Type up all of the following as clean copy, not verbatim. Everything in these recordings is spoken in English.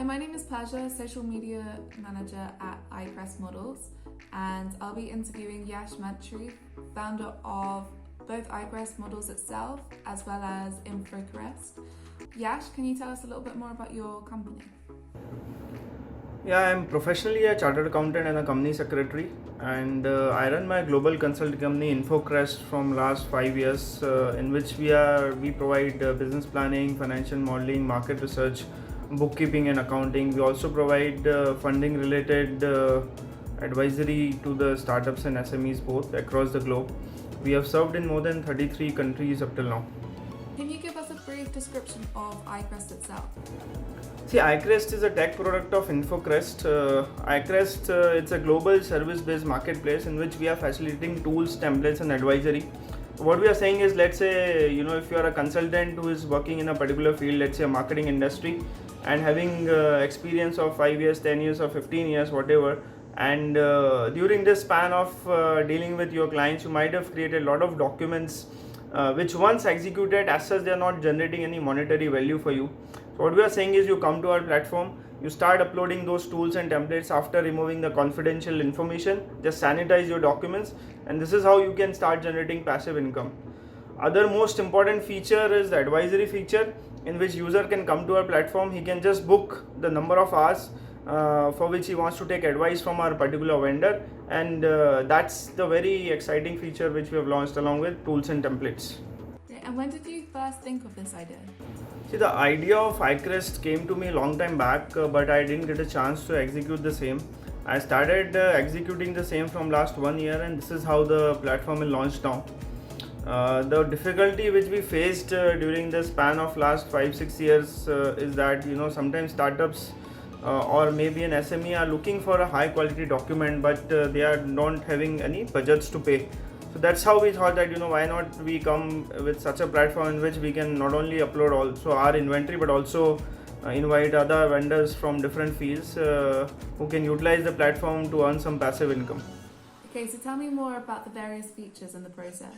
my name is Persia, social media manager at iCrest Models, and I'll be interviewing Yash Mantri, founder of both iCrest Models itself as well as InfoCrest. Yash, can you tell us a little bit more about your company? Yeah, I'm professionally a chartered accountant and a company secretary, and I run my global consulting company InfoCrest from last 5 years, in which we provide business planning, financial modeling, market research, bookkeeping, and accounting. We also provide funding related advisory to the startups and SMEs both across the globe. We have served in more than 33 countries up till now. Can you give us a brief description of iCrest itself? See, iCrest is a tech product of InfoCrest. iCrest it's a global service-based marketplace in which we are facilitating tools, templates, and advisory. What we are saying is, let's say, if you are a consultant who is working in a particular field, let's say a marketing industry, and having experience of 5 years, 10 years, or 15 years, whatever, and during this span of dealing with your clients, you might have created a lot of documents which once executed, as such, they are not generating any monetary value for you. So what we are saying is, you come to our platform, you start uploading those tools and templates after removing the confidential information, just sanitize your documents, and this is how you can start generating passive income. Other most important feature is the advisory feature, in which user can come to our platform, he can just book the number of hours for which he wants to take advice from our particular vendor, and that's the very exciting feature which we have launched along with tools and templates. And when did you first think of this idea? See, the idea of iCrest came to me a long time back, but I didn't get a chance to execute the same. I started executing the same from last 1 year, and this is how the platform is launched now. The difficulty which we faced during the span of last 5-6 years is that sometimes startups or maybe an SME are looking for a high quality document, but they are not having any budgets to pay. So that's how we thought that why not we come with such a platform in which we can not only upload also our inventory, but also invite other vendors from different fields who can utilize the platform to earn some passive income. Okay, so tell me more about the various features in the process.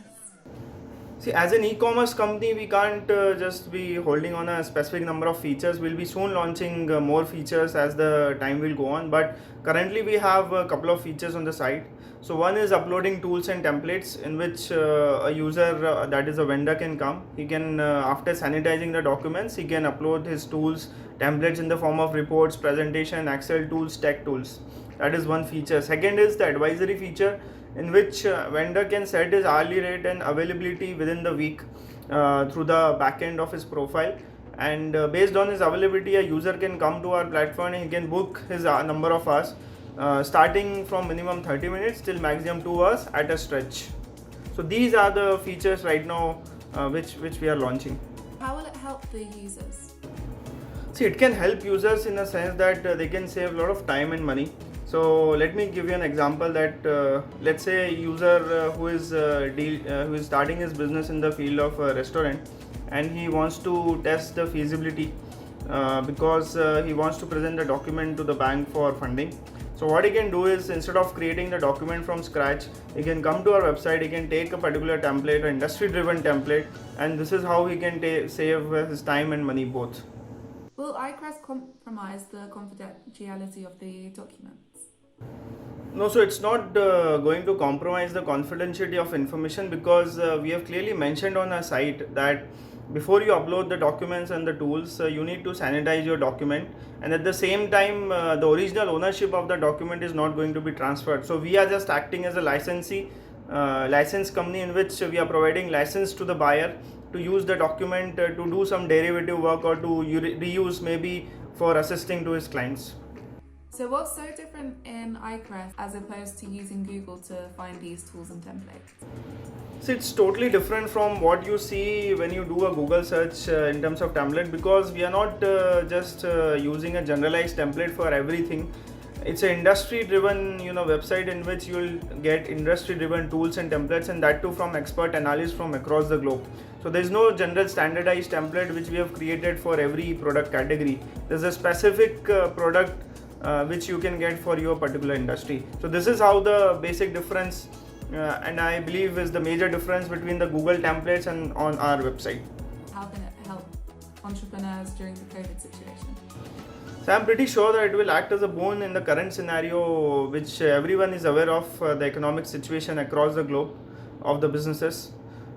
See, as an e-commerce company, we can't just be holding on a specific number of features. We'll be soon launching more features as the time will go on, but currently we have a couple of features on the site. So one is uploading tools and templates, in which a user, that is a vendor, can come. He can, after sanitizing the documents, he can upload his tools, templates in the form of reports, presentation, Excel tools, tech tools. That is one feature. Second is the advisory feature, in which vendor can set his hourly rate and availability within the week through the backend of his profile, and based on his availability, a user can come to our platform and he can book his number of hours, starting from minimum 30 minutes till maximum 2 hours at a stretch. So these are the features right now which we are launching. How will it help the users? See, it can help users in a sense that they can save a lot of time and money. So let me give you an example that let's say a user who is starting his business in the field of restaurant, and he wants to test the feasibility because he wants to present the document to the bank for funding. So what he can do is, instead of creating the document from scratch, he can come to our website, he can take a particular template, an industry driven template, and this is how he can save his time and money both. Will iCrest compromise the confidentiality of the documents? No, so it's not going to compromise the confidentiality of information, because we have clearly mentioned on our site that before you upload the documents and the tools, you need to sanitize your document, and at the same time the original ownership of the document is not going to be transferred. So we are just acting as a licensee, license company, in which we are providing license to the buyer to use the document to do some derivative work or to reuse maybe for assisting to his clients. So what's so different in iCrest as opposed to using Google to find these tools and templates? So it's totally different from what you see when you do a Google search in terms of template, because we are not just using a generalized template for everything. It's an industry driven website in which you will get industry driven tools and templates, and that too from expert analysts from across the globe. So there's no general standardized template which we have created for every product category. There's a specific product which you can get for your particular industry. So this is how the basic difference and I believe is the major difference between the Google templates and on our website. How can it help entrepreneurs during the COVID situation? So I'm pretty sure that it will act as a boon in the current scenario, which everyone is aware of, the economic situation across the globe of the businesses.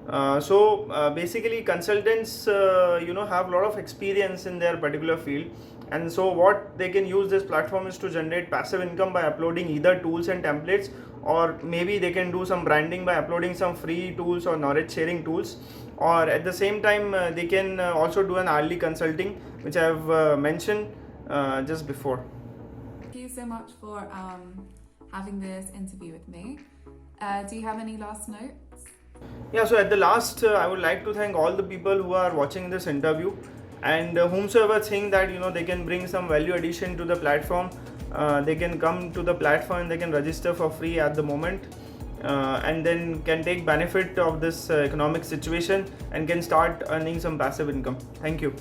Basically, consultants, have a lot of experience in their particular field, and so what they can use this platform is to generate passive income by uploading either tools and templates, or maybe they can do some branding by uploading some free tools or knowledge sharing tools, or at the same time they can also do an hourly consulting, which I have mentioned just before. Thank you so much for having this interview with me. Do you have any last notes? Yeah, so at the last, I would like to thank all the people who are watching this interview, and whomsoever think that they can bring some value addition to the platform, they can come to the platform and they can register for free at the moment, and then can take benefit of this economic situation and can start earning some passive income. Thank you.